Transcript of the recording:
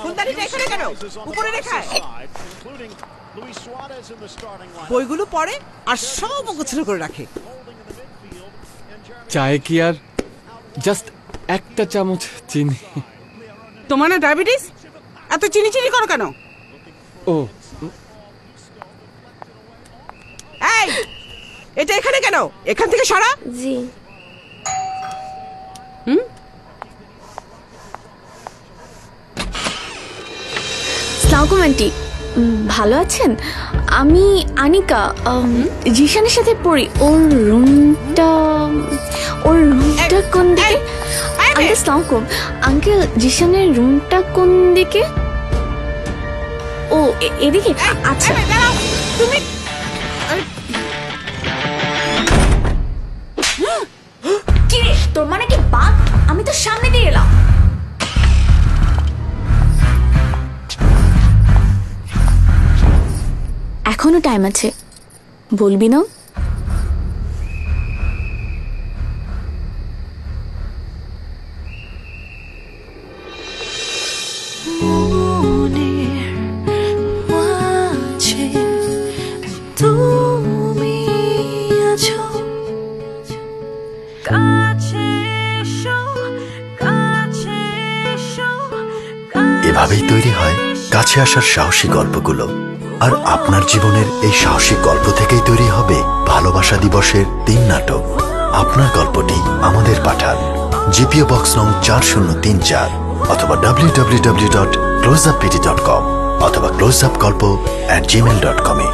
ফুলদানিটা এখানে কেন? উপরে রেখায় বইগুলো পড়ে আর সব গোছানো করে রাখে। চায়ে কি আর জাস্ট একটা চামচ চিনি? তোমার না ডায়াবেটিস? এত চিনি চিনি করো কেন? ও এই, এটা এখানে কেন? এখান থেকে সরা। জি। আসসালামু আন্টি, ভালো আছেন? আমি আনিকা, জিশানের সাথে পড়ি। ওর রুমটা কোন দিকে? আঙ্কেল আসসালামু আঙ্কেল, জিশানের রুমটা কোন দিকে? ও এদিকে। আচ্ছা তুমি কি রে, তোর মানে কি বাঘ? আমি তো সামনে দিয়ে এলাম। এখনো টাইম আছে, বলবি না? এভাবেই তৈরি হয় কাছে আসার সাহসী গল্পগুলো। আর আপনার জীবনের এই সাহসী গল্প থেকেই তৈরি হবে ভালোবাসা দিবসের 3 নাটক। আপনার গল্পটি আমাদের পাঠান জিপিও বক্স নং 4034 অথবা www.closeuppt.com অথবা closeupgolpo@gmail.com-এ।